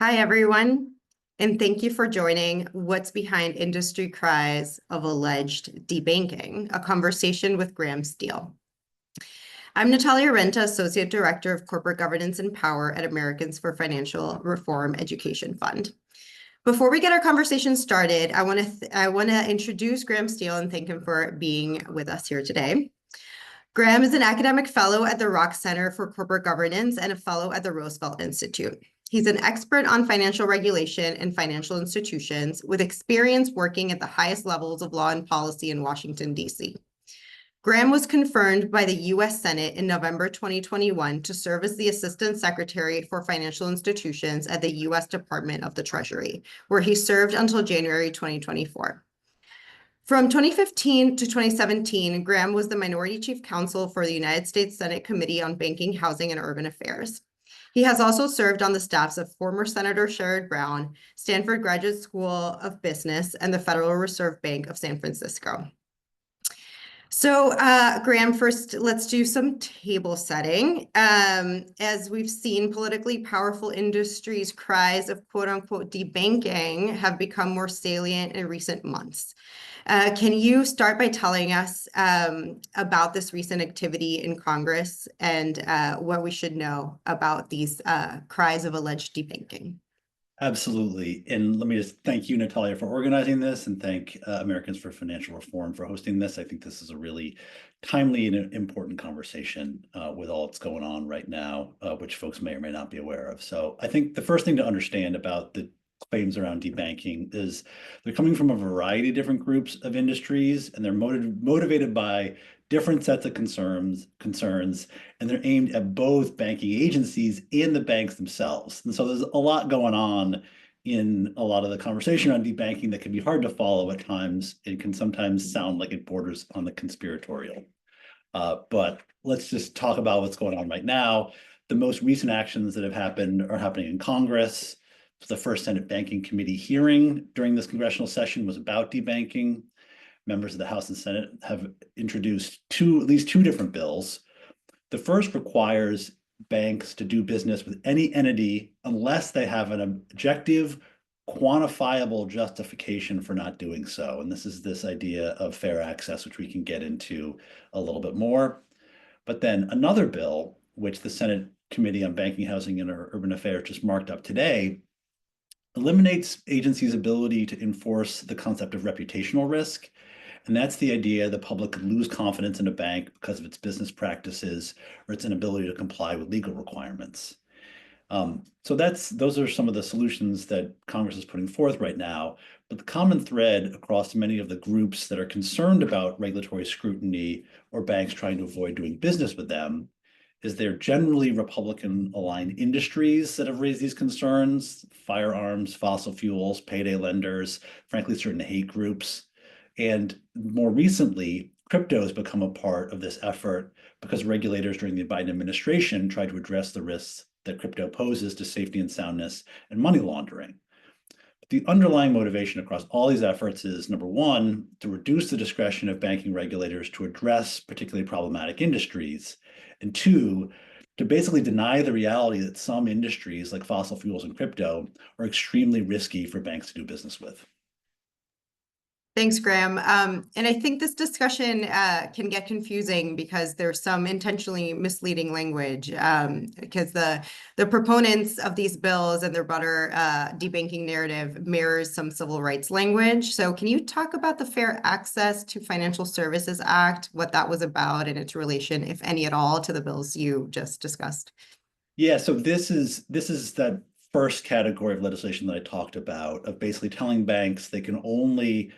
Hi, everyone, and thank you for joining What's Behind Industry Cries of Alleged Debanking, a conversation with Graham Steele. I'm Natalia Renta, Associate Director of Corporate Governance and Power at Americans for Financial Reform Education Fund. Before we get our conversation started, I want to introduce Graham Steele and thank him for being with us here today. Graham is an academic fellow at the Rock Center for Corporate Governance and a fellow at the Roosevelt Institute. He's an expert on financial regulation and financial institutions with experience working at the highest levels of law and policy in Washington, D.C. Graham was confirmed by the U.S. Senate in November 2021 to serve as the Assistant Secretary for Financial Institutions at the U.S. Department of the Treasury, where he served until January 2024. From 2015 to 2017, Graham was the Minority Chief Counsel for the United States Senate Committee on Banking, Housing, and Urban Affairs. He has also served on the staffs of former Senator Sherrod Brown, Stanford Graduate School of Business, and the Federal Reserve Bank of San Francisco. So, Graham, first, let's do some table setting. As we've seen, politically powerful industries' cries of quote-unquote debanking have become more salient in recent months. Can you start by telling us about this recent activity in Congress and what we should know about these cries of alleged debanking? Absolutely. And let me just thank you, Natalia, for organizing this, and thank Americans for Financial Reform for hosting this. I think this is a really timely and important conversation with all that's going on right now, which folks may or may not be aware of. So I think the first thing to understand about the claims around debanking is they're coming from a variety of different groups of industries, and they're motivated by different sets of concerns, and they're aimed at both banking agencies and the banks themselves. And so there's a lot going on in a lot of the conversation around debanking that can be hard to follow at times. It can sometimes sound like it borders on the conspiratorial. But let's just talk about what's going on right now. The most recent actions that have happened are happening in Congress. The first Senate Banking Committee hearing during this congressional session was about debanking. Members of the House and Senate have introduced at least two different bills. The first requires banks to do business with any entity unless they have an objective, quantifiable justification for not doing so. And this is this idea of fair access, which we can get into a little bit more. But then another bill, which the Senate Committee on Banking, Housing, and Urban Affairs just marked up today, eliminates agencies' ability to enforce the concept of reputational risk. And that's the idea the public could lose confidence in a bank because of its business practices or its inability to comply with legal requirements. So those are some of the solutions that Congress is putting forth right now. But the common thread across many of the groups that are concerned about regulatory scrutiny or banks trying to avoid doing business with them is they're generally Republican-aligned industries that have raised these concerns: firearms, fossil fuels, payday lenders, frankly, certain hate groups. And more recently, crypto has become a part of this effort because regulators during the Biden administration tried to address the risks that crypto poses to safety and soundness and money laundering. But the underlying motivation across all these efforts is, number one, to reduce the discretion of banking regulators to address particularly problematic industries, and two, to basically deny the reality that some industries like fossil fuels and crypto are extremely risky for banks to do business with. Thanks, Graham. And I think this discussion can get confusing because there's some intentionally misleading language because the proponents of these bills and their broader debanking narrative mirrors some civil rights language. So can you talk about the Fair Access to Financial Services Act, what that was about and its relation, if any at all, to the bills you just discussed? Yeah, so this is that first category of legislation that I talked about, of basically telling banks they can only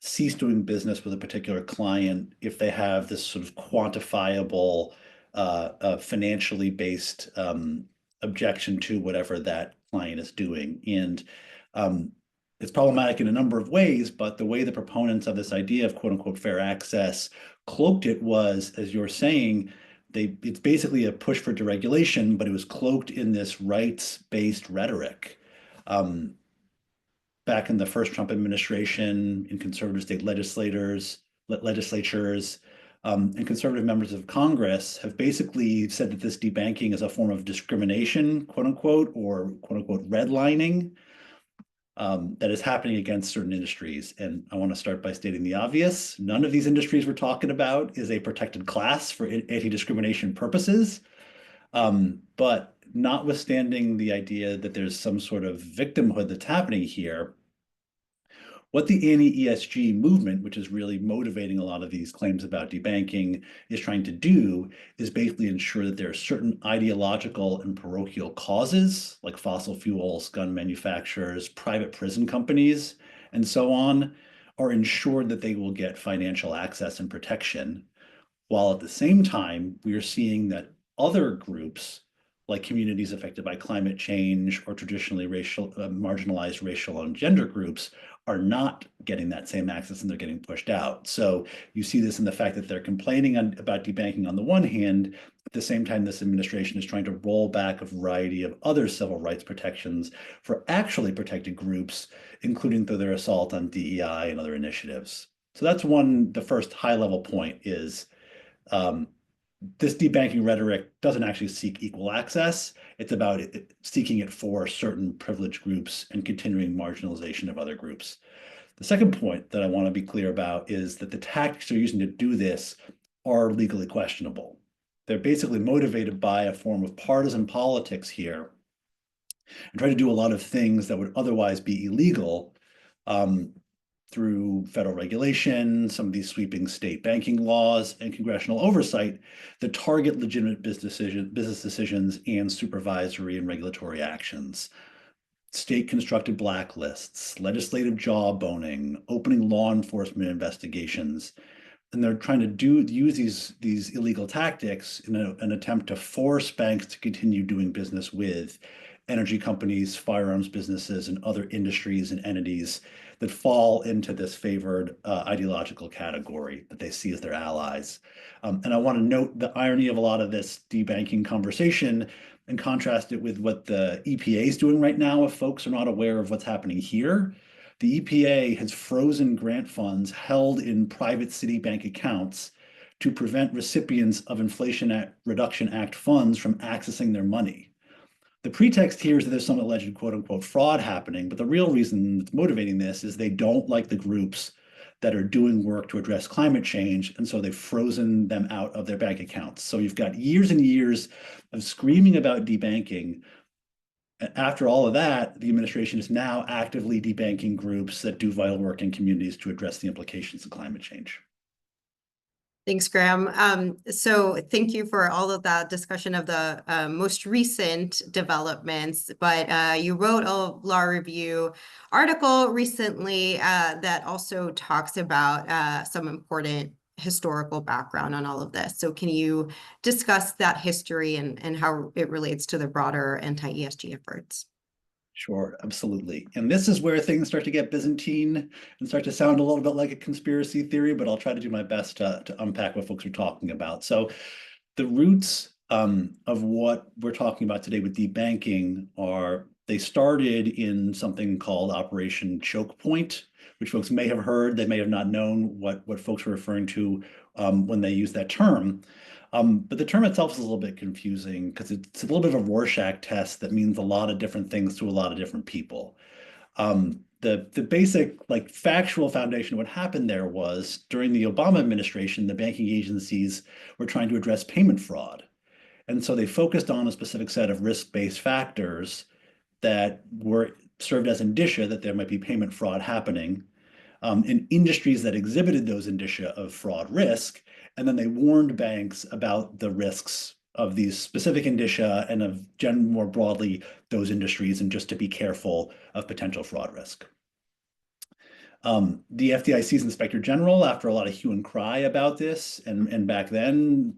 cease doing business with a particular client if they have this sort of quantifiable, financially based objection to whatever that client is doing. And it's problematic in a number of ways, but the way the proponents of this idea of quote unquote fair access cloaked it was, as you're saying, it's basically a push for deregulation, but it was cloaked in this rights-based rhetoric. Back in the first Trump administration, in conservative state legislatures, and conservative members of Congress have basically said that this debanking is a form of discrimination, quote unquote, or quote unquote redlining that is happening against certain industries. And I want to start by stating the obvious. None of these industries we're talking about is a protected class for anti-discrimination purposes. But notwithstanding the idea that there's some sort of victimhood that's happening here, what the anti-ESG movement, which is really motivating a lot of these claims about debanking, is trying to do is basically ensure that there are certain ideological and parochial causes, like fossil fuels, gun manufacturers, private prison companies, and so on, are ensured that they will get financial access and protection, while at the same time, we are seeing that other groups, like communities affected by climate change or traditionally marginalized racial and gender groups, are not getting that same access and they're getting pushed out. So you see this in the fact that they're complaining about debanking on the one hand. At the same time, this administration is trying to roll back a variety of other civil rights protections for actually protected groups, including through their assault on DEI and other initiatives. So that's the first high-level point is this debanking rhetoric doesn't actually seek equal access. It's about seeking it for certain privileged groups and continuing marginalization of other groups. The second point that I want to be clear about is that the tactics they're using to do this are legally questionable. They're basically motivated by a form of partisan politics here and try to do a lot of things that would otherwise be illegal through federal regulation, some of these sweeping state banking laws, and congressional oversight that target legitimate business decisions and supervisory and regulatory actions. State-constructed blacklists, legislative jawboning, opening law enforcement investigations, and they're trying to use these illegal tactics in an attempt to force banks to continue doing business with energy companies, firearms businesses, and other industries and entities that fall into this favored ideological category that they see as their allies. And I want to note the irony of a lot of this debanking conversation and contrast it with what the EPA is doing right now if folks are not aware of what's happening here. The EPA has frozen grant funds held in private Citibank accounts to prevent recipients of Inflation Reduction Act funds from accessing their money. The pretext here is that there's some alleged quote unquote fraud happening, but the real reason that's motivating this is they don't like the groups that are doing work to address climate change, and so they've frozen them out of their bank accounts. So you've got years and years of screaming about debanking. After all of that, the administration is now actively debanking groups that do vital work in communities to address the implications of climate change. Thanks, Graham. So thank you for all of that discussion of the most recent developments, but you wrote a law review article recently that also talks about some important historical background on all of this. So can you discuss that history and how it relates to the broader anti-ESG efforts? Sure, absolutely. And this is where things start to get Byzantine and start to sound a little bit like a conspiracy theory, but I'll try to do my best to unpack what folks are talking about. So the roots of what we're talking about today with debanking they started in something called Operation Choke Point, which folks may have heard. They may have not known what folks were referring to when they use that term. But the term itself is a little bit confusing because it's a little bit of a Rorschach test that means a lot of different things to a lot of different people. The basic factual foundation of what happened there was during the Obama administration, the banking agencies were trying to address payment fraud. And so they focused on a specific set of risk-based factors that were served as indicia that there might be payment fraud happening in industries that exhibited those indicia of fraud risk. And then they warned banks about the risks of these specific indicia and of more broadly those industries, and just to be careful of potential fraud risk. The FDIC's Inspector General, after a lot of hue and cry about this, and back then,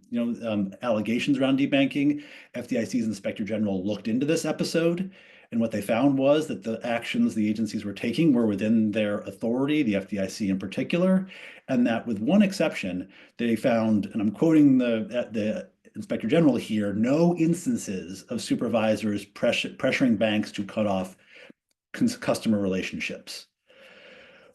allegations around debanking, FDIC's Inspector General looked into this episode. And what they found was that the actions the agencies were taking were within their authority, the FDIC in particular, and that with one exception, they found, and I'm quoting the Inspector General here, no instances of supervisors pressuring banks to cut off customer relationships.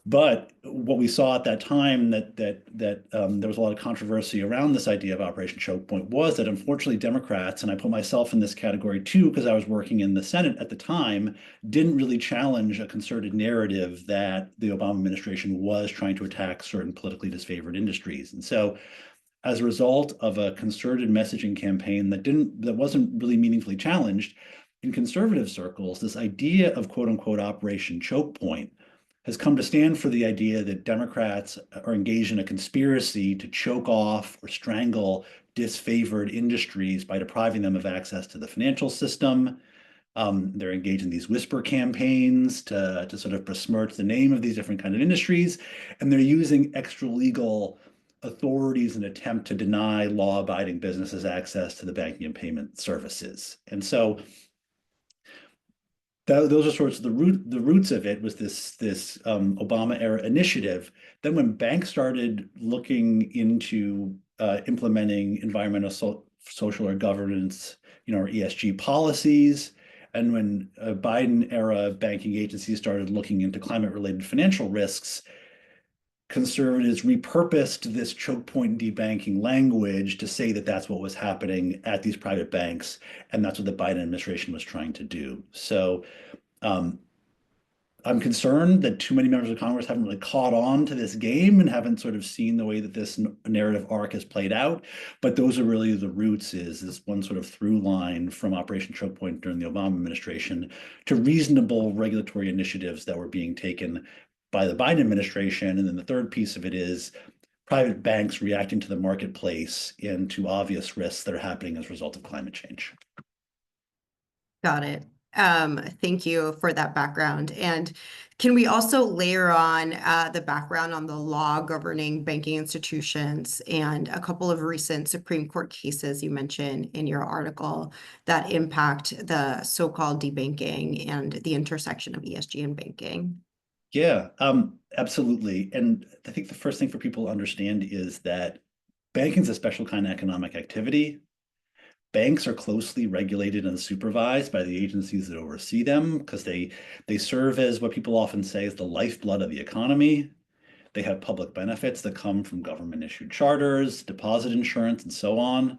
But what we saw at that time that there was a lot of controversy around this idea of Operation Choke Point was that unfortunately Democrats, and I put myself in this category too because I was working in the Senate at the time, didn't really challenge a concerted narrative that the Obama administration was trying to attack certain politically disfavored industries. And so as a result of a concerted messaging campaign that wasn't really meaningfully challenged in conservative circles, this idea of quote unquote Operation Choke Point has come to stand for the idea that Democrats are engaged in a conspiracy to choke off or strangle disfavored industries by depriving them of access to the financial system. They're engaged in these whisper campaigns to sort of besmirch the name of these different kind of industries, and they're using extra legal authorities in an attempt to deny law-abiding businesses access to the banking and payment services. And so those are sorts of the roots of it was this Obama era initiative. Then when banks started looking into implementing environmental, social, or governance, or ESG policies, and when Biden era banking agencies started looking into climate-related financial risks, conservatives repurposed this choke point debanking language to say that that's what was happening at these private banks, and that's what the Biden administration was trying to do. So I'm concerned that too many members of Congress haven't really caught on to this game and haven't sort of seen the way that this narrative arc has played out. But those are really the roots, is this one sort of through line from Operation Choke Point during the Obama administration to reasonable regulatory initiatives that were being taken by the Biden administration. And then the third piece of it is private banks reacting to the marketplace and to obvious risks that are happening as a result of climate change. Got it. Thank you for that background. And can we also layer on the background on the law governing banking institutions and a couple of recent Supreme Court cases you mentioned in your article that impact the so-called debanking and the intersection of ESG and banking? Yeah, absolutely. And I think the first thing for people to understand is that banking is a special kind of economic activity. Banks are closely regulated and supervised by the agencies that oversee them because they serve as what people often say is the lifeblood of the economy. They have public benefits that come from government issued charters, deposit insurance, and so on.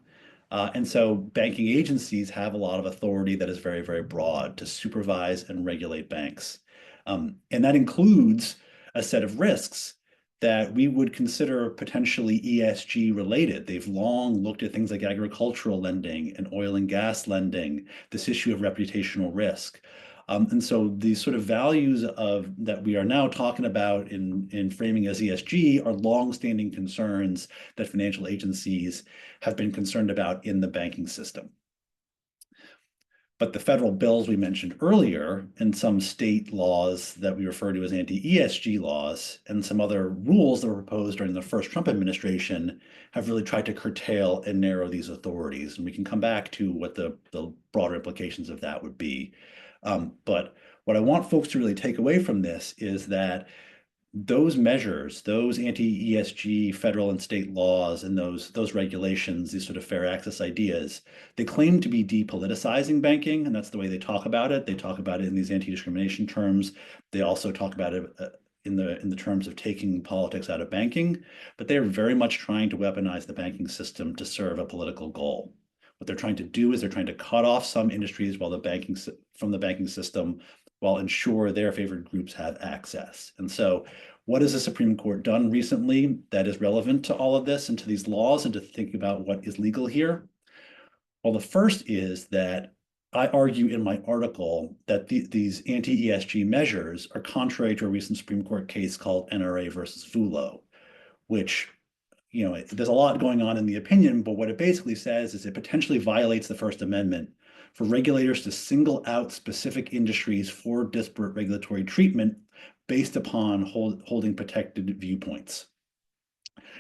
And so banking agencies have a lot of authority that is very, very broad to supervise and regulate banks. And that includes a set of risks that we would consider potentially ESG related. They've long looked at things like agricultural lending and oil and gas lending, this issue of reputational risk. And so these sort of values of that we are now talking about in framing as ESG are longstanding concerns that financial agencies have been concerned about in the banking system. But the federal bills we mentioned earlier and some state laws that we refer to as anti-ESG laws and some other rules that were proposed during the first Trump administration have really tried to curtail and narrow these authorities. And we can come back to what the broader implications of that would be. But what I want folks to really take away from this is that those measures, those anti-ESG federal and state laws and those regulations, these sort of fair access ideas, they claim to be depoliticizing banking, and that's the way they talk about it. They talk about it in these anti-discrimination terms. They also talk about it in the terms of taking politics out of banking, but they're very much trying to weaponize the banking system to serve a political goal. What they're trying to do is they're trying to cut off some industries from the banking system while ensure their favored groups have access. And so what has the Supreme Court done recently that is relevant to all of this and to these laws and to think about what is legal here? Well, the first is that I argue in my article that these anti-ESG measures are contrary to a recent Supreme Court case called NRA versus Fulo, which there's a lot going on in the opinion, but what it basically says is it potentially violates the First Amendment for regulators to single out specific industries for disparate regulatory treatment based upon holding protected viewpoints.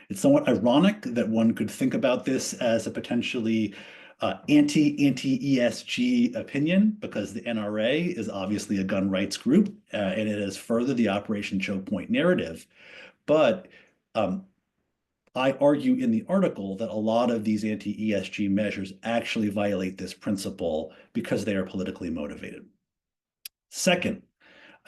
It's somewhat ironic that one could think about this as a potentially anti-ESG opinion because the NRA is obviously a gun rights group and it has furthered the Operation Choke Point narrative. But I argue in the article that a lot of these anti-ESG measures actually violate this principle because they are politically motivated. Second,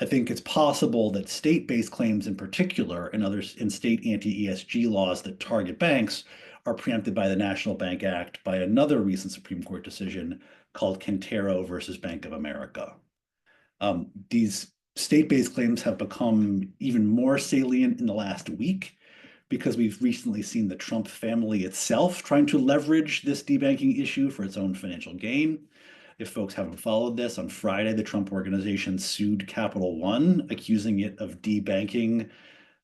I think it's possible that state-based claims in particular and others in state anti-ESG laws that target banks are preempted by the National Bank Act by another recent Supreme Court decision called Quintero versus Bank of America. These state-based claims have become even more salient in the last week because we've recently seen the Trump family itself trying to leverage this debanking issue for its own financial gain. If folks haven't followed this, on Friday, the Trump organization sued Capital One, accusing it of debanking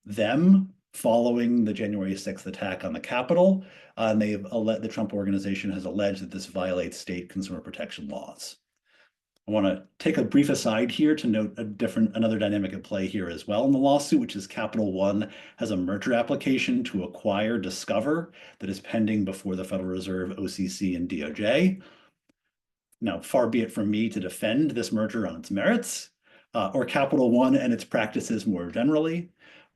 them following the January 6th attack on the Capitol. And the Trump organization has alleged that this violates state consumer protection laws. I want to take a brief aside here to note another dynamic at play here as well in the lawsuit, which is Capital One has a merger application to acquire Discover that is pending before the Federal Reserve, OCC, and DOJ. Now, far be it from me to defend this merger on its merits, or Capital One and its practices more generally,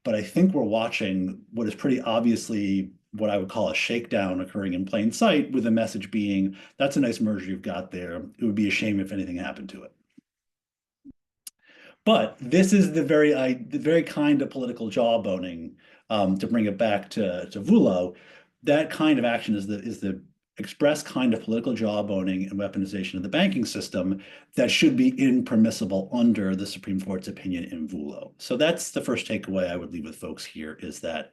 but I think we're watching what is pretty obviously what I would call a shakedown occurring in plain sight, with the message being, that's a nice merger you've got there. It would be a shame if anything happened to it. But this is the very kind of political jawboning, to bring it back to Vullo. That kind of action is the express kind of political jawboning and weaponization of the banking system that should be impermissible under the Supreme Court's opinion in Vullo. So that's the first takeaway I would leave with folks here, is that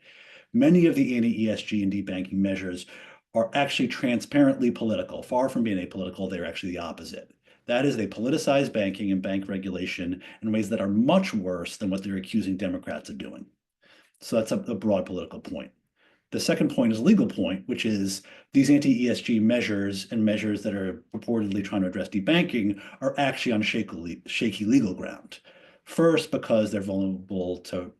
many of the anti-ESG and debanking measures are actually transparently political. Far from being apolitical, they're actually the opposite. That is, they politicize banking and bank regulation in ways that are much worse than what they're accusing Democrats of doing. So that's a broad political point. The second point is a legal point, which is these anti-ESG measures and measures that are purportedly trying to address debanking are actually on shaky legal ground. First, because they're vulnerable to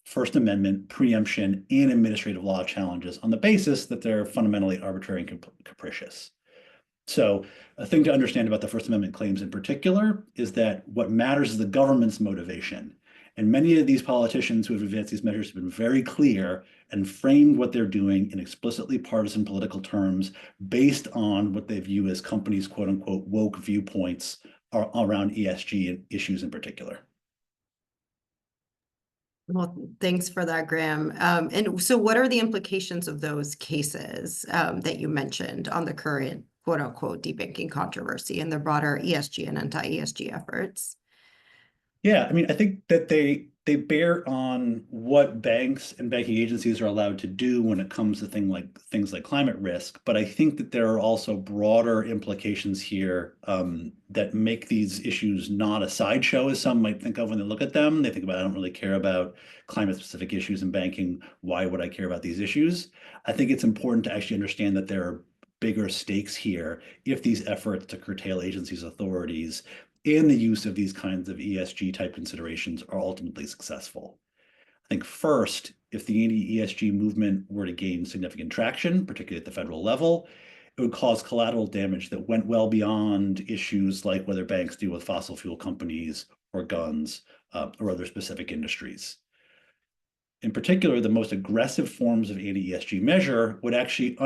First Amendment, preemption, and administrative law challenges on the basis that they're fundamentally arbitrary and capricious. So a thing to understand about the First Amendment claims in particular is that what matters is the government's motivation. And many of these politicians who have advanced these measures have been very clear and framed what they're doing in explicitly partisan political terms based on what they view as companies' quote unquote woke viewpoints around ESG issues in particular. Well, thanks for that, Graham. And so what are the implications of those cases that you mentioned on the current quote unquote debanking controversy and the broader ESG and anti-ESG efforts? Yeah, I mean, I think that they bear on what banks and banking agencies are allowed to do when it comes to things like climate risk. But I think that there are also broader implications here that make these issues not a sideshow, as some might think of when they look at them. They think about, I don't really care about climate-specific issues in banking. Why would I care about these issues? I think it's important to actually understand that there are bigger stakes here if these efforts to curtail agencies' authorities and the use of these kinds of ESG type considerations are ultimately successful. I think first, if the anti-ESG movement were to gain significant traction, particularly at the federal level, it would cause collateral damage that went well beyond issues like whether banks deal with fossil fuel companies or guns or other specific industries. In particular, the most aggressive forms of anti-ESG measure would actually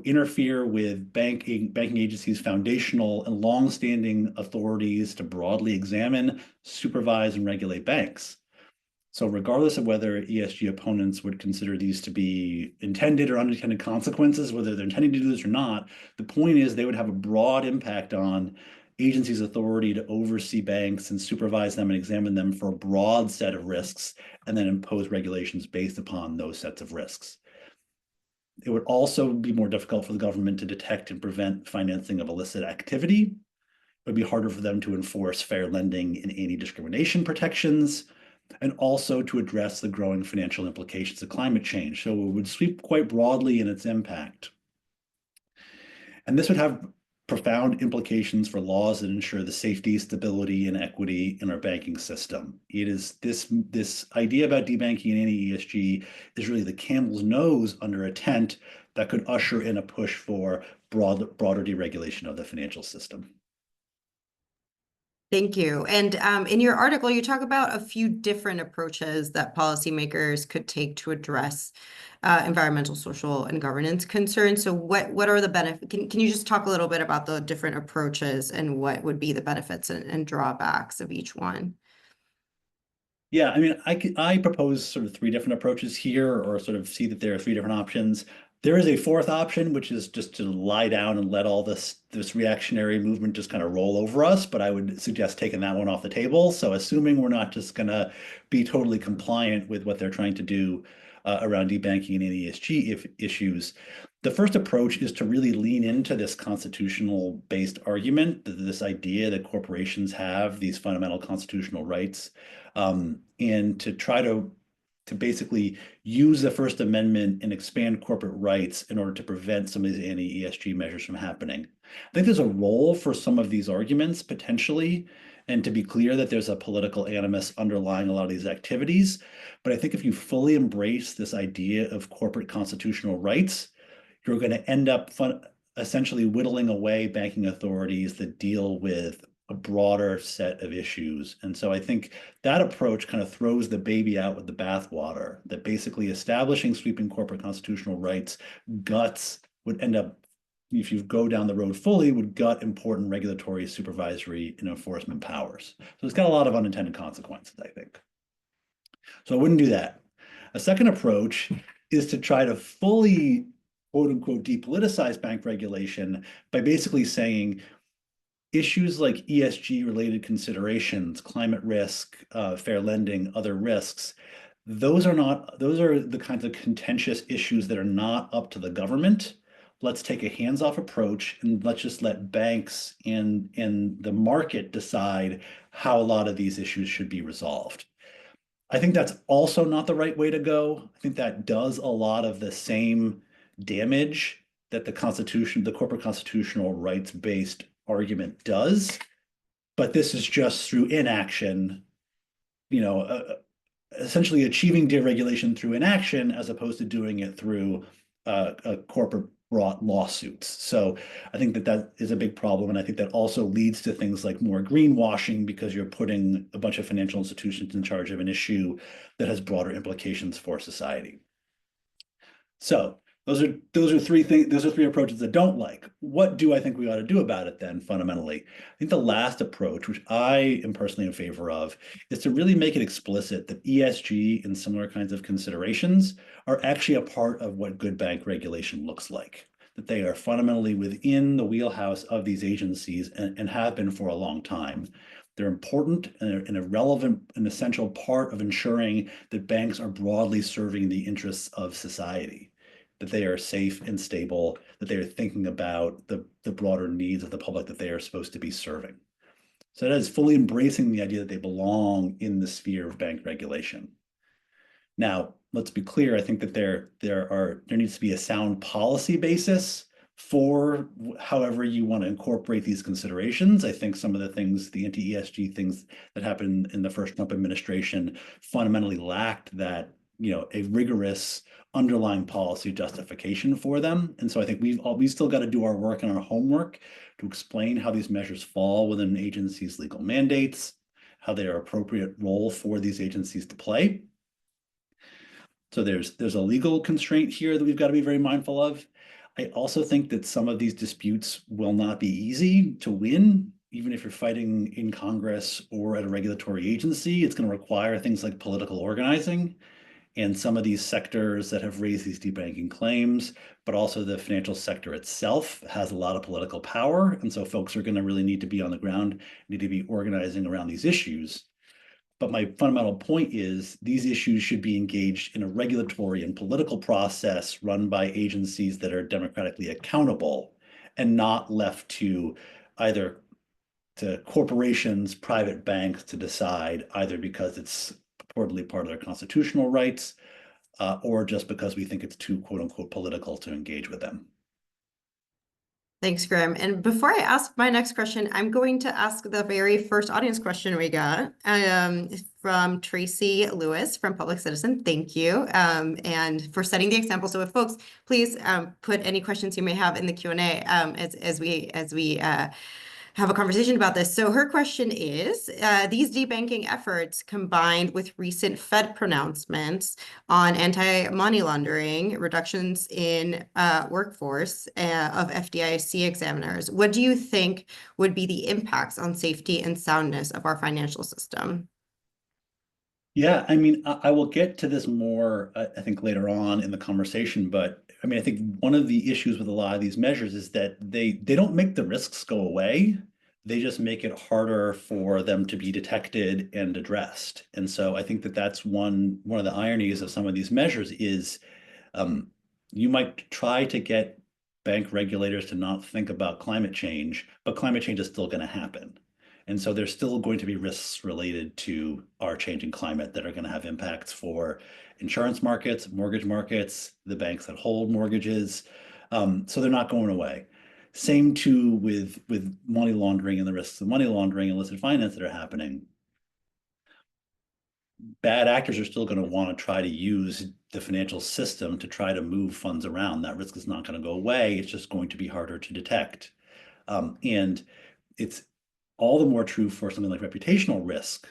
interfere with banking agencies' foundational and longstanding authorities to broadly examine, supervise, and regulate banks. So regardless of whether ESG opponents would consider these to be intended or unintended consequences, whether they're intending to do this or not, the point is they would have a broad impact on agencies' authority to oversee banks and supervise them and examine them for a broad set of risks, and then impose regulations based upon those sets of risks. It would also be more difficult for the government to detect and prevent financing of illicit activity. It would be harder for them to enforce fair lending and anti-discrimination protections, and also to address the growing financial implications of climate change. So it would sweep quite broadly in its impact. And this would have profound implications for laws that ensure the safety, stability, and equity in our banking system. It is this idea about debanking and anti-ESG is really the camel's nose under a tent that could usher in a push for broader deregulation of the financial system. Thank you. And in your article, you talk about a few different approaches that policymakers could take to address environmental, social, and governance concerns. So what are the benefits? Can you just talk a little bit about the different approaches and what would be the benefits and drawbacks of each one? Yeah, I mean, I propose sort of three different approaches here, or sort of see that there are three different options. There is a fourth option, which is just to lie down and let all this reactionary movement just kind of roll over us. But I would suggest taking that one off the table. So assuming we're not just going to be totally compliant with what they're trying to do around debanking and ESG issues, the first approach is to really lean into this constitutional-based argument, this idea that corporations have these fundamental constitutional rights, and to try to basically use the First Amendment and expand corporate rights in order to prevent some of these anti-ESG measures from happening. I think there's a role for some of these arguments potentially, and to be clear that there's a political animus underlying a lot of these activities. But I think if you fully embrace this idea of corporate constitutional rights, you're going to end up essentially whittling away banking authorities that deal with a broader set of issues. And so I think that approach kind of throws the baby out with the bathwater, that basically establishing sweeping corporate constitutional rights would end up, if you go down the road fully, would gut important regulatory, supervisory, and enforcement powers. So it's got a lot of unintended consequences, I think. So I wouldn't do that. A second approach is to try to fully, quote unquote, depoliticize bank regulation by basically saying issues like ESG related considerations, climate risk, fair lending, other risks, those are the kinds of contentious issues that are not up to the government. Let's take a hands-off approach and let's just let banks and the market decide how a lot of these issues should be resolved. I think that's also not the right way to go. I think that does a lot of the same damage that the corporate constitutional rights-based argument does, but this is just through inaction, essentially achieving deregulation through inaction as opposed to doing it through corporate brought lawsuits. So I think that is a big problem. And I think that also leads to things like more greenwashing, because you're putting a bunch of financial institutions in charge of an issue that has broader implications for society. So those are three approaches I don't like. What do I think we ought to do about it then, fundamentally? I think the last approach, which I am personally in favor of, is to really make it explicit that ESG and similar kinds of considerations are actually a part of what good bank regulation looks like, that they are fundamentally within the wheelhouse of these agencies and have been for a long time. They're important and a relevant and essential part of ensuring that banks are broadly serving the interests of society, that they are safe and stable, that they are thinking about the broader needs of the public that they are supposed to be serving. So that is fully embracing the idea that they belong in the sphere of bank regulation. Now, let's be clear, I think that there needs to be a sound policy basis for however you want to incorporate these considerations. I think some of the things, the anti-ESG things that happened in the first Trump administration fundamentally lacked that, a rigorous underlying policy justification for them. And so I think we've still got to do our work and our homework to explain how these measures fall within an agency's legal mandates, how they are appropriate role for these agencies to play. So there's a legal constraint here that we've got to be very mindful of. I also think that some of these disputes will not be easy to win, even if you're fighting in Congress or at a regulatory agency. It's going to require things like political organizing. And some of these sectors that have raised these debanking claims, but also the financial sector itself has a lot of political power. And so folks are going to really need to be on the ground, need to be organizing around these issues. But my fundamental point is these issues should be engaged in a regulatory and political process run by agencies that are democratically accountable, and not left to either to corporations, private banks to decide, either because it's purportedly part of their constitutional rights, or just because we think it's too, quote unquote, political to engage with them. Thanks, Graham. And before I ask my next question, I'm going to ask the very first audience question we got from Tracy Lewis from Public Citizen. Thank you. And for setting the example. So if folks, please put any questions you may have in the Q&A as we have a conversation about this. So her question is, these debanking efforts combined with recent Fed pronouncements on anti-money laundering, reductions in workforce of FDIC examiners, what do you think would be the impacts on safety and soundness of our financial system? Yeah, I mean, I will get to this more, I think, later on in the conversation. But I mean, I think one of the issues with a lot of these measures is that they don't make the risks go away. They just make it harder for them to be detected and addressed. And so I think that that's one of the ironies of some of these measures is um, you might try to get bank regulators to not think about climate change, but climate change is still going to happen. And so there's still going to be risks related to our changing climate that are going to have impacts for insurance markets, mortgage markets, the banks that hold mortgages. So they're not going away. Same too with money laundering and the risks of money laundering and illicit finance that are happening. Bad actors are still going to want to try to use the financial system to try to move funds around. That risk is not going to go away. It's just going to be harder to detect. And it's all the more true for something like reputational risk.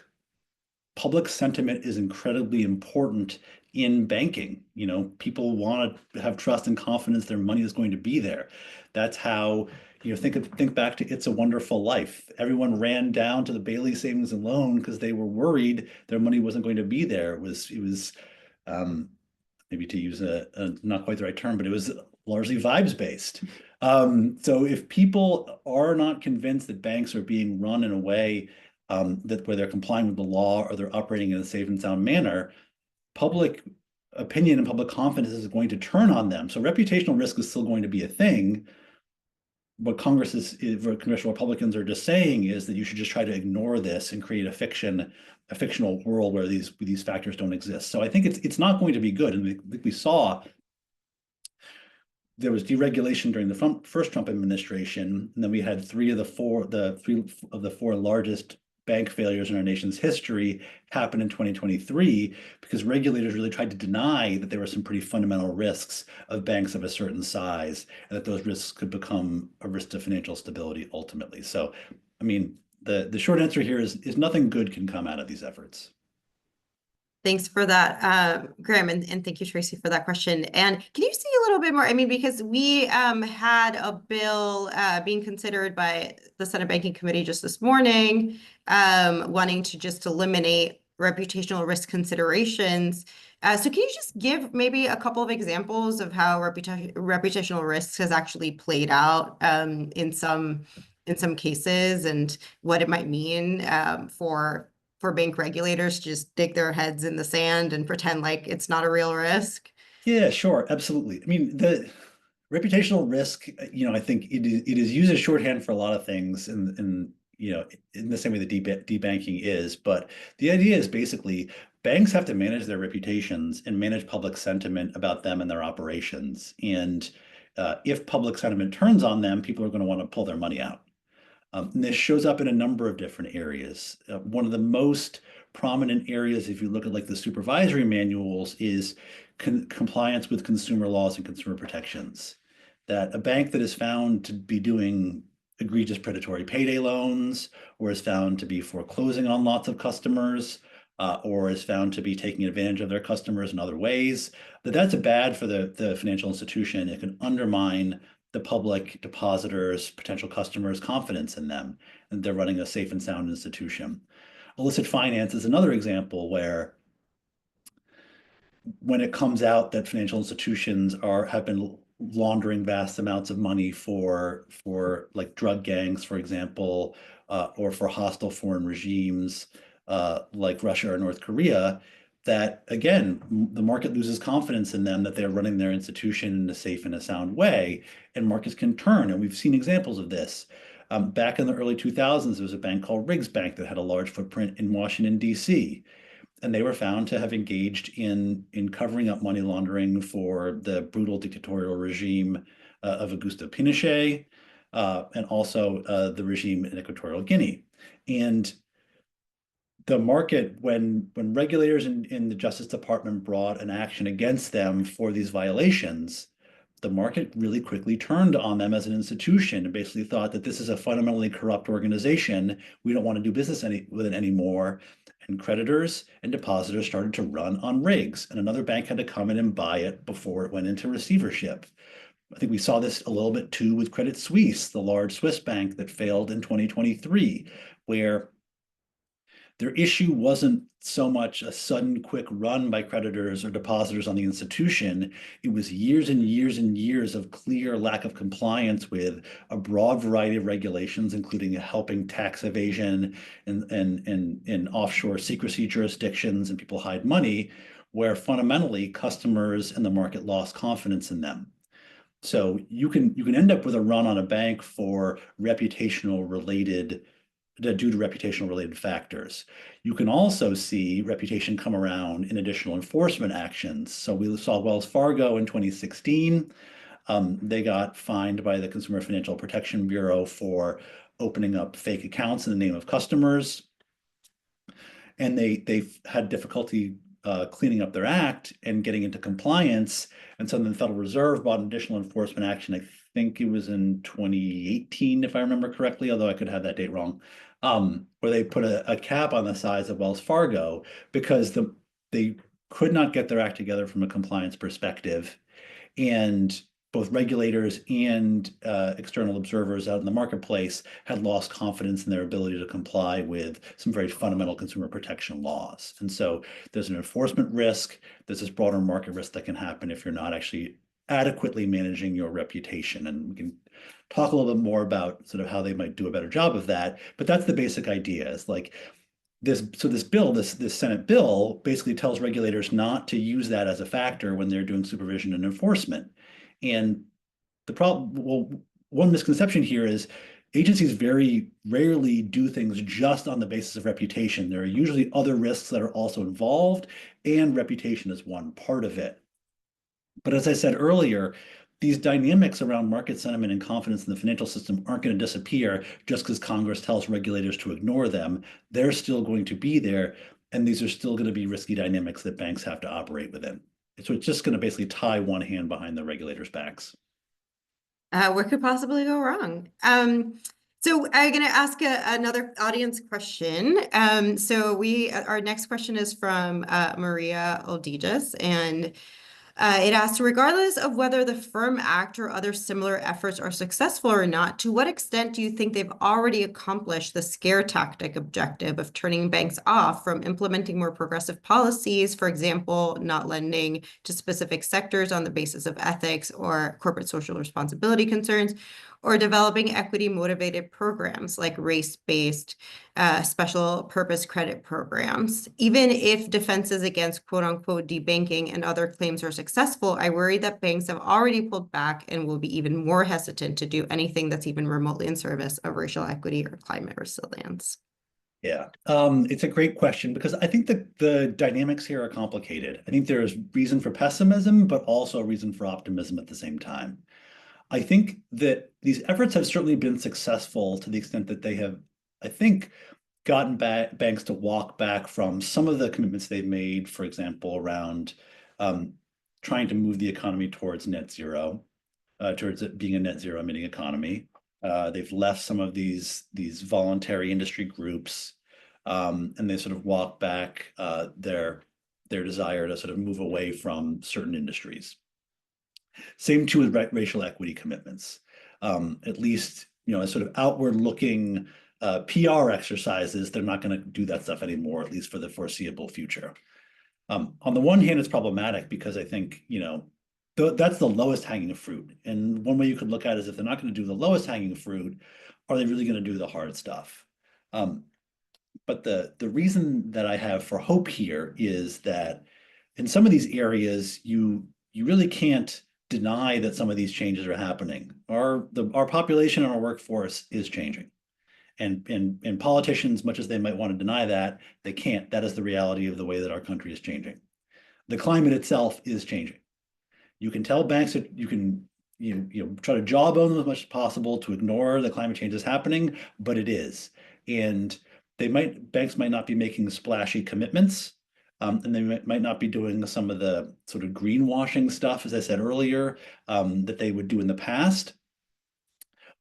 Public sentiment is incredibly important in banking. You know, people want to have trust and confidence their money is going to be there. That's how, think back to It's a Wonderful Life. Everyone ran down to the Bailey Savings and Loan because they were worried their money wasn't going to be there. It was um, maybe to use a not quite the right term, but it was largely vibes based. So if people are not convinced that banks are being run in a way that where they're complying with the law or they're operating in a safe and sound manner, public opinion and public confidence is going to turn on them. So reputational risk is still going to be a thing. What congressional Republicans are just saying is that you should just try to ignore this and create a fictional world where these factors don't exist. So I think it's not going to be good. And we saw there was deregulation during the first Trump administration, and then we had three of the four largest bank failures in our nation's history happen in 2023 because regulators really tried to deny that there were some pretty fundamental risks of banks of a certain size and that those risks could become a risk to financial stability ultimately. So, I mean, the short answer here is nothing good can come out of these efforts. Thanks for that, Graham, and thank you, Tracy, for that question. And can you see a little bit more? I mean, because we had a bill being considered by the Senate Banking Committee just this morning, wanting to just eliminate reputational risk considerations. So can you just give maybe a couple of examples of how reputational risks has actually played out in some cases and what it might mean for bank regulators to just dig their heads in the sand and pretend like it's not a real risk? Yeah, sure, absolutely. I mean, the reputational risk, I think it is used as shorthand for a lot of things, and in the same way that debanking is. But the idea is basically banks have to manage their reputations and manage public sentiment about them and their operations. And if public sentiment turns on them, people are going to want to pull their money out. And this shows up in a number of different areas. One of the most prominent areas, if you look at like the supervisory manuals, is compliance with consumer laws and consumer protections. That a bank that is found to be doing egregious predatory payday loans, or is found to be foreclosing on lots of customers, or is found to be taking advantage of their customers in other ways, that's bad for the financial institution. It can undermine the public depositors, potential customers' confidence in them, and they're running a safe and sound institution. Illicit finance is another example where when it comes out that financial institutions have been laundering vast amounts of money for like drug gangs, for example, or for hostile foreign regimes like Russia or North Korea, that again, the market loses confidence in them that they're running their institution in a safe and a sound way, and markets can turn. And we've seen examples of this. Back in the early 2000s, there was a bank called Riggs Bank that had a large footprint in Washington, D.C., and they were found to have engaged in covering up money laundering for the brutal dictatorial regime of Augusto Pinochet, and also the regime in Equatorial Guinea. And the market, when regulators in the Justice Department brought an action against them for these violations, the market really quickly turned on them as an institution and basically thought that this is a fundamentally corrupt organization. We don't want to do business with it anymore. And creditors and depositors started to run on Riggs, and another bank had to come in and buy it before it went into receivership. I think we saw this a little bit too with Credit Suisse, the large Swiss bank that failed in 2023, where their issue wasn't so much a sudden quick run by creditors or depositors on the institution. It was years and years and years of clear lack of compliance with a broad variety of regulations, including helping tax evasion and offshore secrecy jurisdictions, and people hide money, where fundamentally customers and the market lost confidence in them. So you can end up with a run on a bank for reputational related due to reputational related factors. You can also see reputation come around in additional enforcement actions. So we saw Wells Fargo in 2016. They got fined by the Consumer Financial Protection Bureau for opening up fake accounts in the name of customers. And they've had difficulty cleaning up their act and getting into compliance. And so then the Federal Reserve brought an additional enforcement action. I think it was in 2018, if I remember correctly, although I could have that date wrong, where they put a cap on the size of Wells Fargo because they could not get their act together from a compliance perspective. And both regulators and external observers out in the marketplace had lost confidence in their ability to comply with some very fundamental consumer protection laws. And so there's an enforcement risk, there's this broader market risk that can happen if you're not actually adequately managing your reputation. And we can talk a little bit more about sort of how they might do a better job of that. But that's the basic idea, is like this Senate bill basically tells regulators not to use that as a factor when they're doing supervision and enforcement. And the problem, well, one misconception here is agencies very rarely do things just on the basis of reputation. There are usually other risks that are also involved, and reputation is one part of it. But as I said earlier, these dynamics around market sentiment and confidence in the financial system aren't going to disappear just because Congress tells regulators to ignore them. They're still going to be there, and these are still going to be risky dynamics that banks have to operate within. So it's just going to basically tie one hand behind the regulators' backs. What could possibly go wrong? So I'm going to ask another audience question. So our next question is from Maria Oldiges, and it asks, regardless of whether the Firm Act or other similar efforts are successful or not, to what extent do you think they've already accomplished the scare tactic objective of turning banks off from implementing more progressive policies, for example, not lending to specific sectors on the basis of ethics or corporate social responsibility concerns, or developing equity-motivated programs like race-based special purpose credit programs? Even if defenses against quote-unquote debanking and other claims are successful, I worry that banks have already pulled back and will be even more hesitant to do anything that's even remotely in service of racial equity or climate resilience. Yeah, it's a great question because I think that the dynamics here are complicated. I think there's reason for pessimism, but also reason for optimism at the same time. I think that these efforts have certainly been successful to the extent that they have, I think, gotten banks to walk back from some of the commitments they've made, for example, around trying to move the economy towards net zero, towards it being a net zero emitting economy. They've left some of these voluntary industry groups, and they sort of walked back their desire to sort of move away from certain industries. Same too with racial equity commitments. At least, as sort of outward-looking PR exercises, they're not going to do that stuff anymore, at least for the foreseeable future. On the one hand, it's problematic because I think, that's the lowest hanging fruit. And one way you could look at it is if they're not going to do the lowest hanging fruit, are they really going to do the hard stuff? But the reason that I have for hope here is that in some of these areas, you really can't deny that some of these changes are happening. Our population and our workforce is changing. And politicians, much as they might want to deny that, they can't. That is the reality of the way that our country is changing. The climate itself is changing. You can tell banks that you can try to jawbone them as much as possible to ignore the climate change is happening, but it is. And banks might not be making splashy commitments, and they might not be doing some of the sort of greenwashing stuff, as I said earlier, that they would do in the past.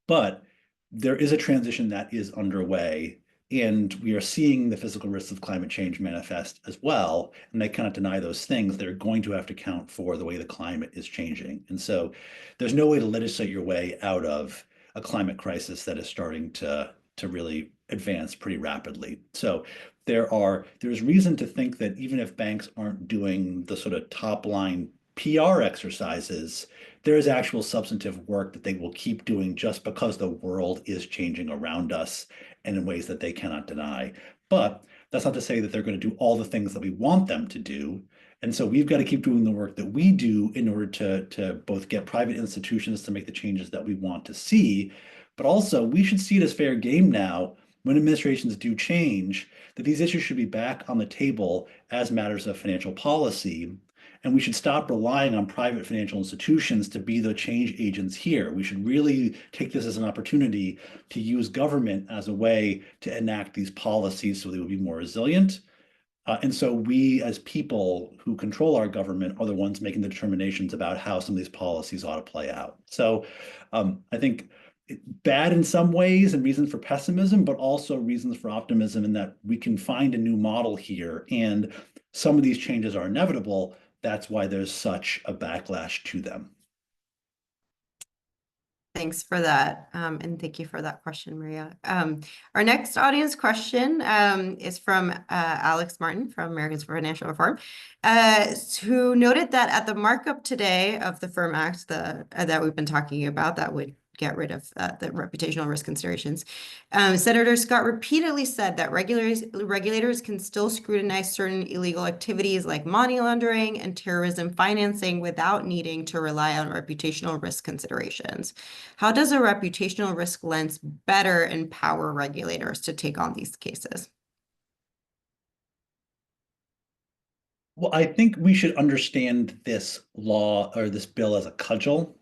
But there is a transition that is underway, and we are seeing the physical risks of climate change manifest as well, and they cannot deny those things. They're going to have to count for the way the climate is changing. And so there's no way to legislate your way out of a climate crisis that is starting to really advance pretty rapidly. So there's reason to think that even if banks aren't doing the sort of top line PR exercises, there is actual substantive work that they will keep doing just because the world is changing around us and in ways that they cannot deny. But that's not to say that they're going to do all the things that we want them to do. And so we've got to keep doing the work that we do in order to both get private institutions to make the changes that we want to see, but also we should see it as fair game now when administrations do change, that these issues should be back on the table as matters of financial policy. And we should stop relying on private financial institutions to be the change agents here. We should really take this as an opportunity to use government as a way to enact these policies so they will be more resilient. And so we as people who control our government are the ones making the determinations about how some of these policies ought to play out. So I think bad in some ways and reasons for pessimism, but also reasons for optimism in that we can find a new model here. And some of these changes are inevitable. That's why there's such a backlash to them. Thanks for that. And thank you for that question, Maria. Our next audience question is from Alex Martin from Americans for Financial Reform, who noted that at the markup today of the Firm Act that we've been talking about that would get rid of the reputational risk considerations. Senator Scott repeatedly said that regulators can still scrutinize certain illegal activities like money laundering and terrorism financing without needing to rely on reputational risk considerations. How does a reputational risk lens better empower regulators to take on these cases? Well, I think we should understand this law or this bill as a cudgel.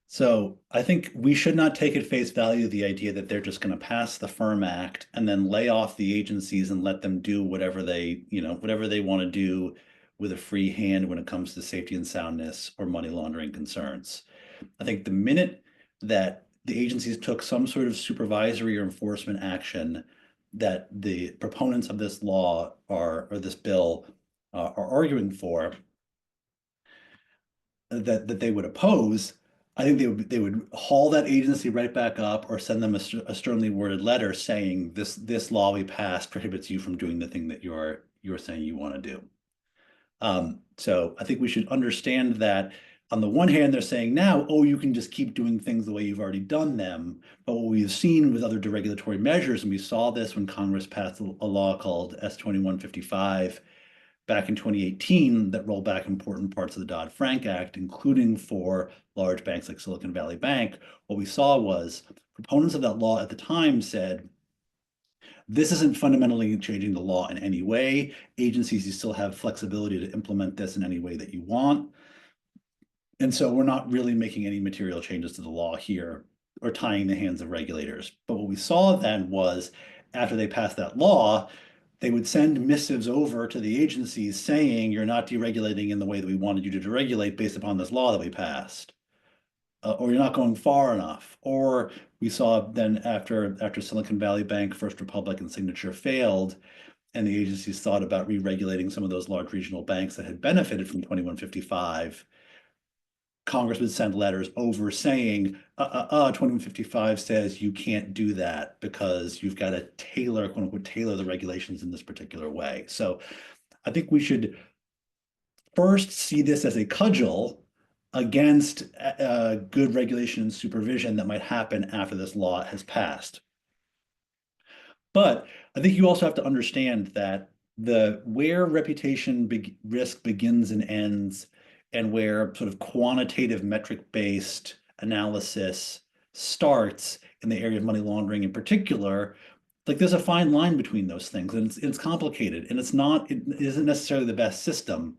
So I think we should not take at face value the idea that they're just going to pass the Firm Act and then lay off the agencies and let them do whatever they want to do with a free hand when it comes to safety and soundness or money laundering concerns. I think the minute that the agencies took some sort of supervisory or enforcement action that the proponents of this law or this bill are arguing for, that they would oppose, I think they would haul that agency right back up or send them a sternly worded letter saying this law we passed prohibits you from doing the thing that you're saying you want to do. So I think we should understand that on the one hand, they're saying now, oh, you can just keep doing things the way you've already done them. But what we've seen with other deregulatory measures, and we saw this when Congress passed a law called S2155 back in 2018 that rolled back important parts of the Dodd-Frank Act, including for large banks like Silicon Valley Bank. What we saw was proponents of that law at the time said, this isn't fundamentally changing the law in any way. Agencies, you still have flexibility to implement this in any way that you want. And so we're not really making any material changes to the law here or tying the hands of regulators. But what we saw then was after they passed that law, they would send missives over to the agencies saying, you're not deregulating in the way that we wanted you to deregulate based upon this law that we passed. Or you're not going far enough. Or we saw then after Silicon Valley Bank, First Republic, and Signature failed, and the agencies thought about re-regulating some of those large regional banks that had benefited from 2155, Congress would send letters over saying, 2155 says you can't do that because you've got to tailor, quote unquote, tailor the regulations in this particular way. So I think we should first see this as a cudgel against good regulation and supervision that might happen after this law has passed. But I think you also have to understand that where reputation risk begins and ends and where sort of quantitative metric-based analysis starts in the area of money laundering in particular, like there's a fine line between those things, and it's complicated, and it isn't necessarily the best system,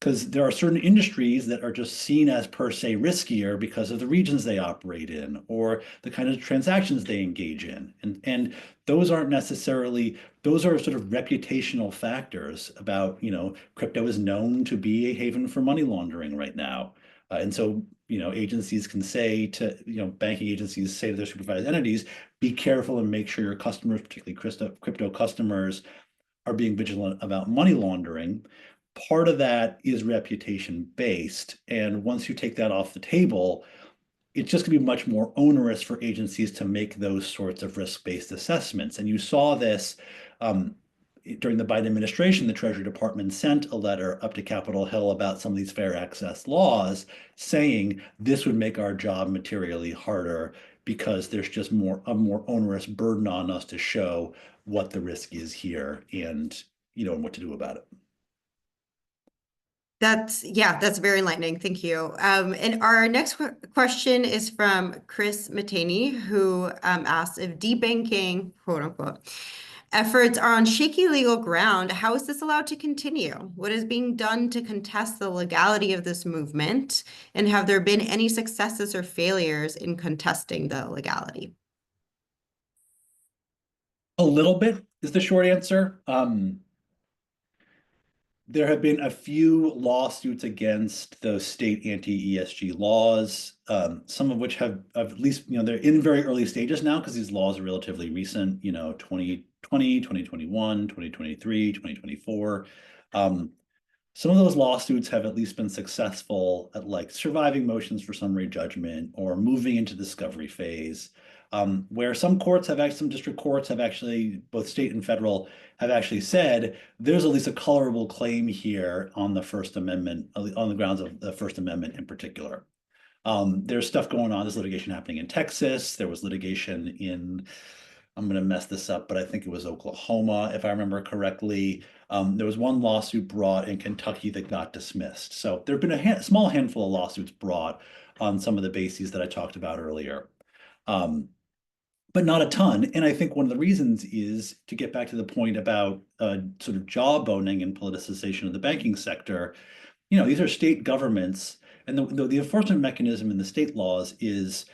because there are certain industries that are just seen as per se riskier because of the regions they operate in or the kind of transactions they engage in. And those aren't necessarily, those are sort of reputational factors about, crypto is known to be a haven for money laundering right now. And so, agencies can say to, banking agencies say to their supervised entities, be careful and make sure your customers, particularly crypto customers, are being vigilant about money laundering. Part of that is reputation based. And once you take that off the table, it's just going to be much more onerous for agencies to make those sorts of risk-based assessments. And you saw this during the Biden administration. The Treasury Department sent a letter up to Capitol Hill about some of these fair access laws, saying this would make our job materially harder because there's just a more onerous burden on us to show what the risk is here and and what to do about it. That's very enlightening. Thank you. And our next question is from Chris Matani, who asked if debanking, quote unquote, efforts are on shaky legal ground. How is this allowed to continue? What is being done to contest the legality of this movement? And have there been any successes or failures in contesting the legality? A little bit is the short answer. There have been a few lawsuits against those state anti-ESG laws, some of which have at least, they're in very early stages now because these laws are relatively recent, 2020, 2021, 2023, 2024. Some of those lawsuits have at least been successful at like surviving motions for summary judgment or moving into discovery phase, where some district courts have actually, both state and federal, have actually said there's at least a colorable claim here on the First Amendment, on the grounds of the First Amendment in particular. There's stuff going on. There's litigation happening in Texas. There was litigation in, I'm going to mess this up, but I think it was Oklahoma, if I remember correctly. There was one lawsuit brought in Kentucky that got dismissed. So there have been a small handful of lawsuits brought on some of the bases that I talked about earlier. But not a ton. And I think one of the reasons is, to get back to the point about sort of jawboning and politicization of the banking sector, these are state governments, and the enforcement mechanism in the state laws is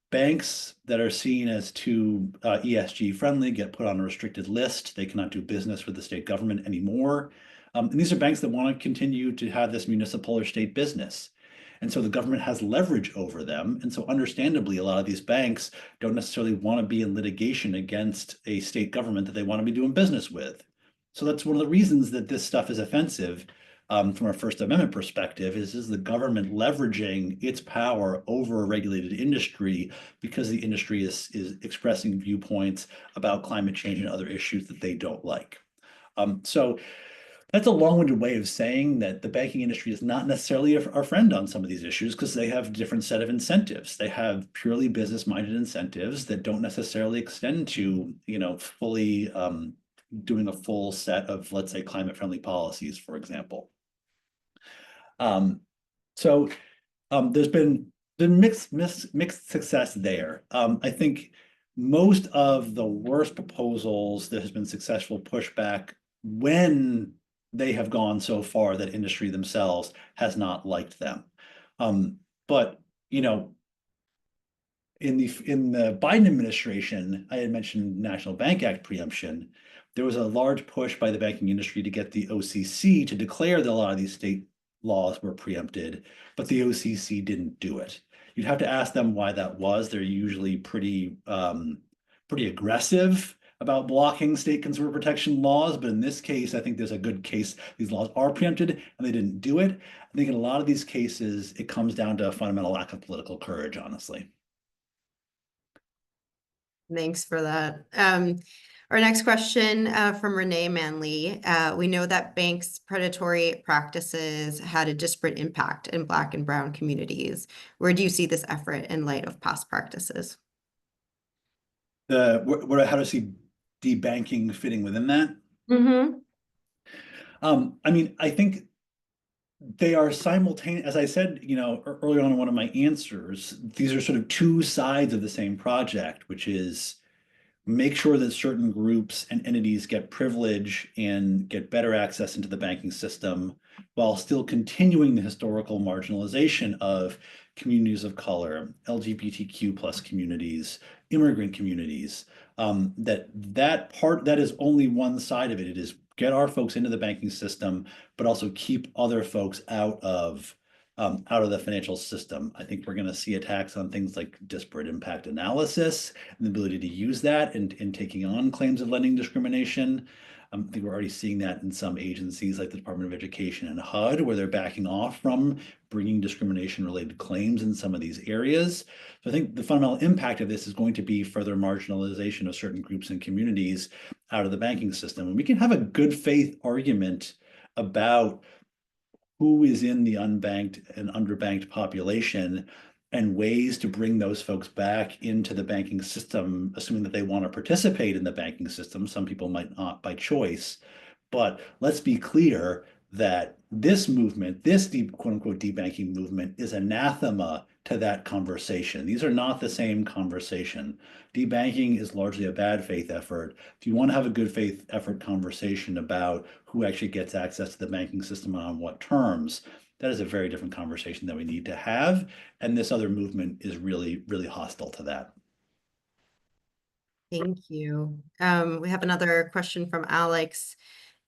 banks that are seen as too ESG friendly get put on a restricted list. They cannot do business with the state government anymore. And these are banks that want to continue to have this municipal or state business. And so the government has leverage over them. And so understandably, a lot of these banks don't necessarily want to be in litigation against a state government that they want to be doing business with. So that's one of the reasons that this stuff is offensive from a First Amendment perspective, is the government leveraging its power over a regulated industry because the industry is expressing viewpoints about climate change and other issues that they don't like. So that's a long-winded way of saying that the banking industry is not necessarily our friend on some of these issues because they have a different set of incentives. They have purely business-minded incentives that don't necessarily extend to, fully doing a full set of, let's say, climate-friendly policies, for example. So there's been mixed success there. I think most of the worst proposals that has been successful pushback, when they have gone so far that industry themselves has not liked them. But in the Biden administration, I had mentioned National Bank Act preemption. There was a large push by the banking industry to get the OCC to declare that a lot of these state laws were preempted, but the OCC didn't do it. You'd have to ask them why that was. They're usually pretty aggressive about blocking state consumer protection laws, but in this case, I think there's a good case these laws are preempted and they didn't do it. I think in a lot of these cases, it comes down to a fundamental lack of political courage, honestly. Thanks for that. Our next question from Renee Manley. We know that banks' predatory practices had a disparate impact in Black and Brown communities. Where do you see this effort in light of past practices? How do I see debanking fitting within that? Mm-hmm. I mean, I think they are simultaneous. As I said, earlier on in one of my answers, these are sort of two sides of the same project, which is make sure that certain groups and entities get privilege and get better access into the banking system while still continuing the historical marginalization of communities of color, LGBTQ plus communities, immigrant communities. That is only one side of it. It is get our folks into the banking system, but also keep other folks out of out of the financial system. I think we're going to see attacks on things like disparate impact analysis and the ability to use that in taking on claims of lending discrimination. I think we're already seeing that in some agencies like the Department of Education and HUD, where they're backing off from bringing discrimination-related claims in some of these areas. So I think the fundamental impact of this is going to be further marginalization of certain groups and communities out of the banking system. And we can have a good faith argument about who is in the unbanked and underbanked population and ways to bring those folks back into the banking system, assuming that they want to participate in the banking system. Some people might not by choice, but let's be clear that this movement, this quote unquote debanking movement, is anathema to that conversation. These are not the same conversation. Debanking is largely a bad faith effort. If you want to have a good faith effort conversation about who actually gets access to the banking system and on what terms, that is a very different conversation that we need to have. And this other movement is really, really hostile to that. Thank you. We have another question from Alex,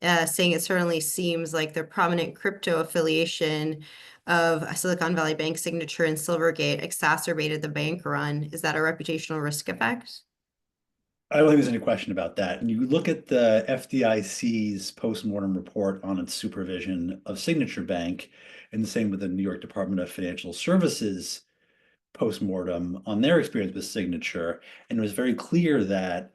saying it certainly seems like the prominent crypto affiliation of Silicon Valley Bank signature and Silvergate exacerbated the bank run. Is that a reputational risk effect? I don't think there's any question about that. And you look at the FDIC's postmortem report on its supervision of Signature Bank, and the same with the New York Department of Financial Services postmortem on their experience with Signature. And it was very clear that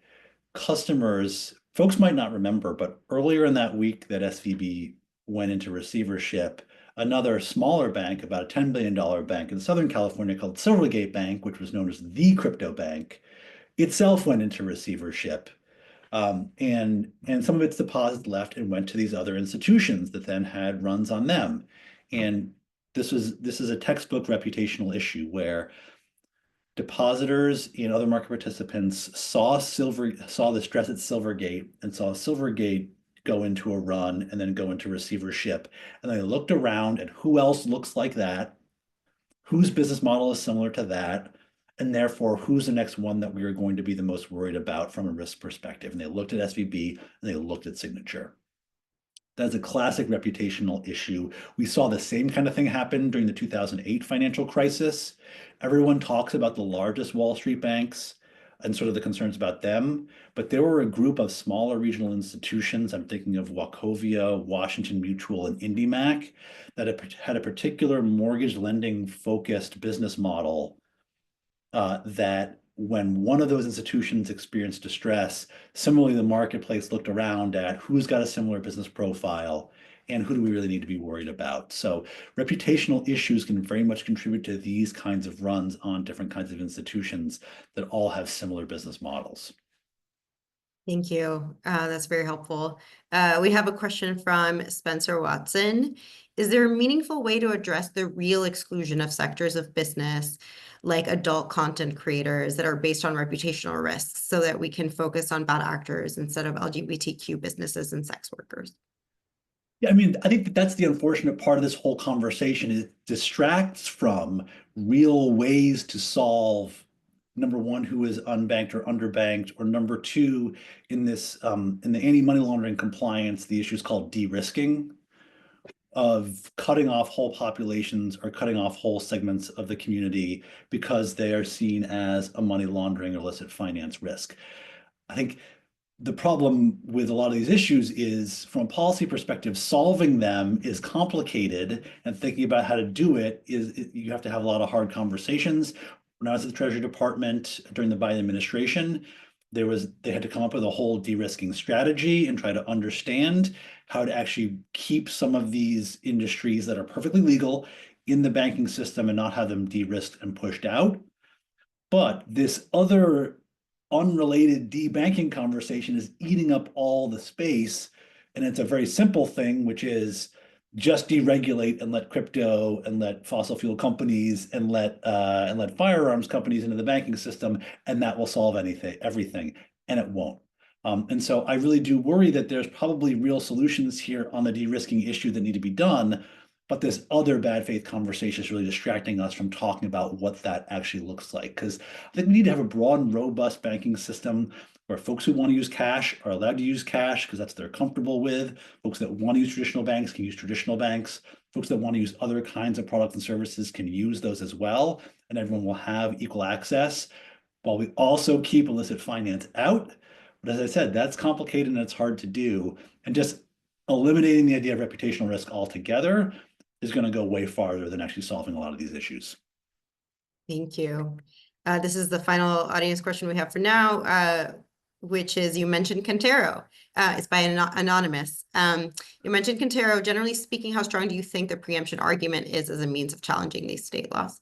folks might not remember, but earlier in that week that SVB went into receivership, another smaller bank, about a $10 billion bank in Southern California called Silvergate Bank, which was known as the crypto bank, itself went into receivership. And some of its deposits left and went to these other institutions that then had runs on them. And this is a textbook reputational issue where depositors and other market participants saw the stress at Silvergate and saw Silvergate go into a run and then go into receivership. And they looked around at who else looks like that, whose business model is similar to that, and therefore who's the next one that we are going to be the most worried about from a risk perspective. And they looked at SVB and they looked at Signature. That's a classic reputational issue. We saw the same kind of thing happen during the 2008 financial crisis. Everyone talks about the largest Wall Street banks and sort of the concerns about them, but there were a group of smaller regional institutions. I'm thinking of Wachovia, Washington Mutual, and IndyMac that had a particular mortgage lending focused business model that when one of those institutions experienced distress, similarly, the marketplace looked around at who's got a similar business profile and who do we really need to be worried about. So reputational issues can very much contribute to these kinds of runs on different kinds of institutions that all have similar business models. Thank you. That's very helpful. We have a question from Spencer Watson. Is there a meaningful way to address the real exclusion of sectors of business like adult content creators that are based on reputational risks so that we can focus on bad actors instead of LGBTQ businesses and sex workers? Yeah, I mean, I think that's the unfortunate part of this whole conversation. It distracts from real ways to solve, number one, who is unbanked or underbanked, or number two, in this in the anti-money laundering compliance, the issue is called de-risking, of cutting off whole populations or cutting off whole segments of the community because they are seen as a money laundering or illicit finance risk. I think the problem with a lot of these issues is, from a policy perspective, solving them is complicated, and thinking about how to do it you have to have a lot of hard conversations. When I was at the Treasury Department during the Biden administration, they had to come up with a whole de-risking strategy and try to understand how to actually keep some of these industries that are perfectly legal in the banking system and not have them de-risked and pushed out. But this other unrelated debanking conversation is eating up all the space. And it's a very simple thing, which is just deregulate and let crypto and let fossil fuel companies and let firearms companies into the banking system, and that will solve everything, and it won't. And so I really do worry that there's probably real solutions here on the de-risking issue that need to be done, but this other bad faith conversation is really distracting us from talking about what that actually looks like. Because I think we need to have a broad and robust banking system where folks who want to use cash are allowed to use cash because that's what they're comfortable with. Folks that want to use traditional banks can use traditional banks. Folks that want to use other kinds of products and services can use those as well, and everyone will have equal access, while we also keep illicit finance out. But as I said, that's complicated and it's hard to do. And just eliminating the idea of reputational risk altogether is going to go way farther than actually solving a lot of these issues. Thank you. This is the final audience question we have for now, which is, you mentioned Quintero. It's by Anonymous. You mentioned Quintero. Generally speaking, how strong do you think the preemption argument is as a means of challenging these state laws?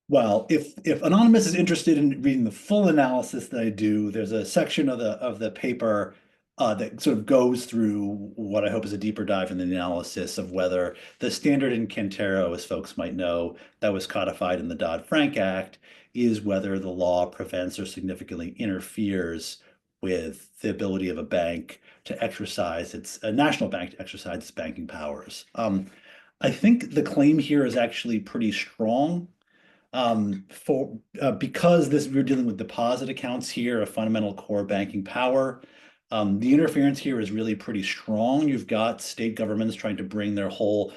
Well, if Anonymous is interested in reading the full analysis that I do, there's a section of the paper that sort of goes through what I hope is a deeper dive in the analysis of whether the standard in Quintero, as folks might know, that was codified in the Dodd-Frank Act, is whether the law prevents or significantly interferes with the ability of a bank to exercise a national bank to exercise its banking powers. I think the claim here is actually pretty strong. Because we're dealing with deposit accounts here, a fundamental core banking power. The interference here is really pretty strong. You've got state governments trying to bring the whole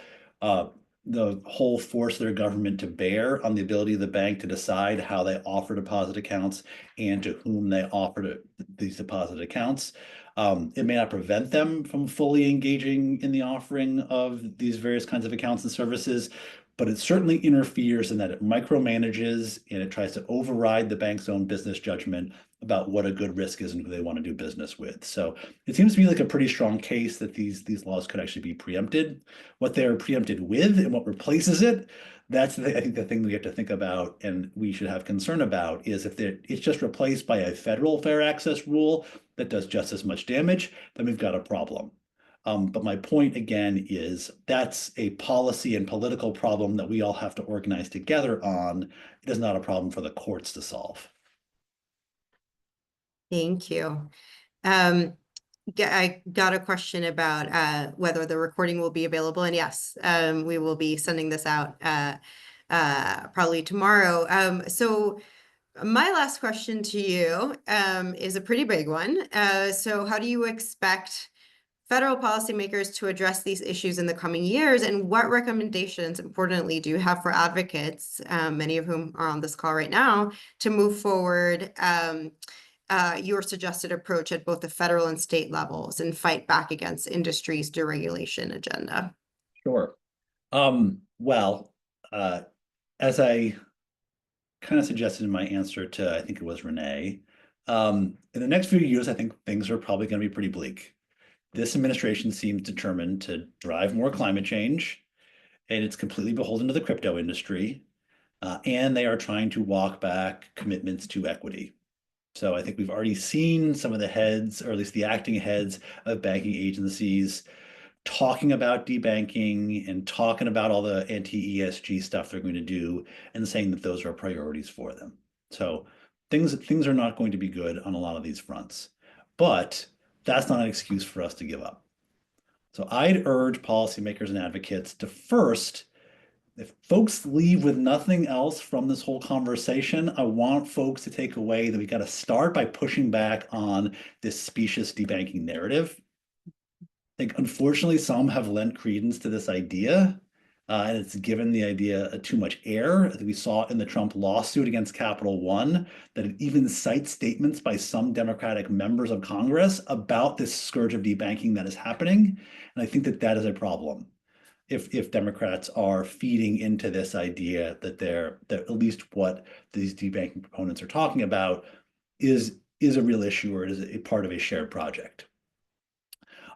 force of their government to bear on the ability of the bank to decide how they offer deposit accounts and to whom they offer these deposit accounts. It may not prevent them from fully engaging in the offering of these various kinds of accounts and services, but it certainly interferes in that it micromanages and it tries to override the bank's own business judgment about what a good risk is and who they want to do business with. So it seems to me like a pretty strong case that these laws could actually be preempted. What they're preempted with and what replaces it, that's I think the thing we have to think about and we should have concern about is if it's just replaced by a federal fair access rule that does just as much damage, then we've got a problem. But my point again is that's a policy and political problem that we all have to organize together on. It is not a problem for the courts to solve. Thank you. I got a question about whether the recording will be available, and yes, we will be sending this out probably tomorrow. So my last question to you is a pretty big one. So how do you expect federal policymakers to address these issues in the coming years, and what recommendations, importantly, do you have for advocates, many of whom are on this call right now, to move forward your suggested approach at both the federal and state levels and fight back against industry's deregulation agenda? Sure. Well, as I kind of suggested in my answer to, I think it was Renee, in the next few years, I think things are probably going to be pretty bleak. This administration seems determined to drive more climate change, and it's completely beholden to the crypto industry, and they are trying to walk back commitments to equity. So I think we've already seen some of the heads, or at least the acting heads of banking agencies, talking about debanking and talking about all the anti-ESG stuff they're going to do and saying that those are priorities for them. So things are not going to be good on a lot of these fronts, but that's not an excuse for us to give up. So I'd urge policymakers and advocates to first, if folks leave with nothing else from this whole conversation, I want folks to take away that we got to start by pushing back on this specious debanking narrative. I think unfortunately some have lent credence to this idea, and it's given the idea too much air. We saw in the Trump lawsuit against Capital One that it even cites statements by some Democratic members of Congress about this scourge of debanking that is happening. And I think that that is a problem. If Democrats are feeding into this idea that that at least what these debanking proponents are talking about is a real issue, or is a part of a shared project.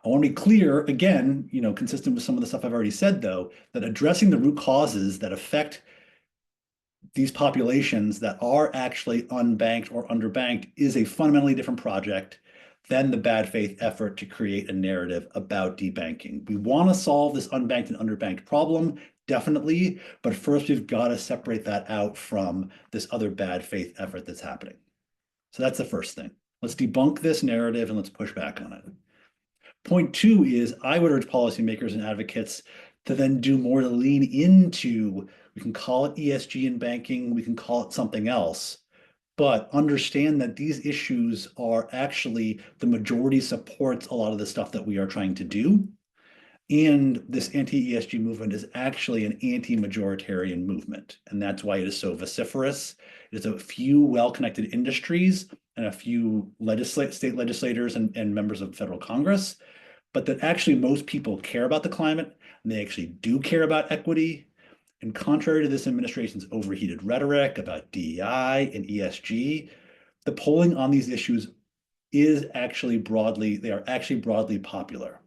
I want to be clear, again, consistent with some of the stuff I've already said, though, that addressing the root causes that affect these populations that are actually unbanked or underbanked is a fundamentally different project than the bad faith effort to create a narrative about debanking. We want to solve this unbanked and underbanked problem, definitely, but first we've got to separate that out from this other bad faith effort that's happening. So that's the first thing. Let's debunk this narrative and let's push back on it. Point two is I would urge policymakers and advocates to then do more to lean into, we can call it ESG in banking, we can call it something else, but understand that these issues are actually the majority supports a lot of the stuff that we are trying to do. And this anti-ESG movement is actually an anti-majoritarian movement. And that's why it is so vociferous. It's a few well-connected industries and a few state legislators and members of federal Congress, but that actually most people care about the climate, and they actually do care about equity. And contrary to this administration's overheated rhetoric about DEI and ESG, the polling on these issues is actually they are actually broadly popular.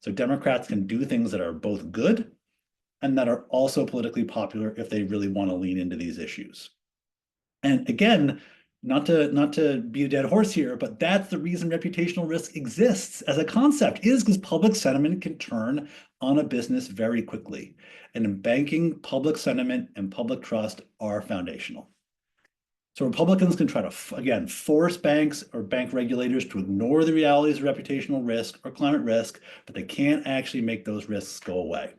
So Democrats can do things that are both good and that are also politically popular if they really want to lean into these issues. And again, not to beat a dead horse here, but that's the reason reputational risk exists as a concept, is because public sentiment can turn on a business very quickly. And in banking, public sentiment and public trust are foundational. So Republicans can try to, again, force banks or bank regulators to ignore the realities of reputational risk or climate risk, but they can't actually make those risks go away.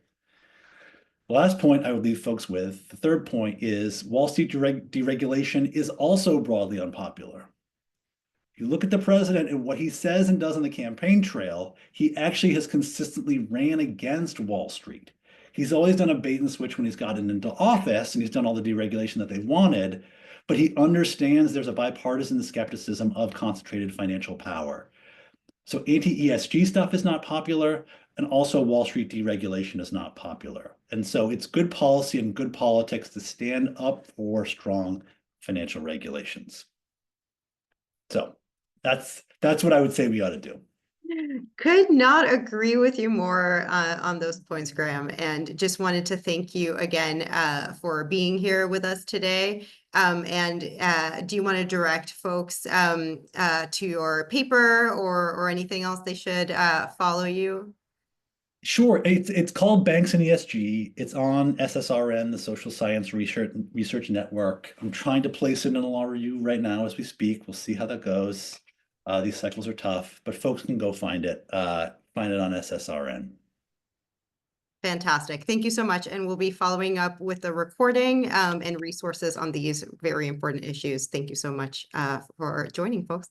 The last point I would leave folks with, the third point, is Wall Street deregulation is also broadly unpopular. If you look at the president and what he says and does on the campaign trail, he actually has consistently ran against Wall Street. He's always done a bait and switch when he's gotten into office, and he's done all the deregulation that they wanted, but he understands there's a bipartisan skepticism of concentrated financial power. So anti-ESG stuff is not popular, and also Wall Street deregulation is not popular. And so it's good policy and good politics to stand up for strong financial regulations. So that's what I would say we ought to do. Could not agree with you more on those points, Graham, and just wanted to thank you again for being here with us today. Do you want to direct folks to your paper or anything else they should follow you? Sure. It's called Banks and ESG. It's on SSRN, the Social Science Research Network. I'm trying to place it in a law review right now as we speak. We'll see how that goes. These cycles are tough, but folks can go find it on SSRN. Fantastic. Thank you so much. And we'll be following up with the recording and resources on these very important issues. Thank you so much for joining, folks.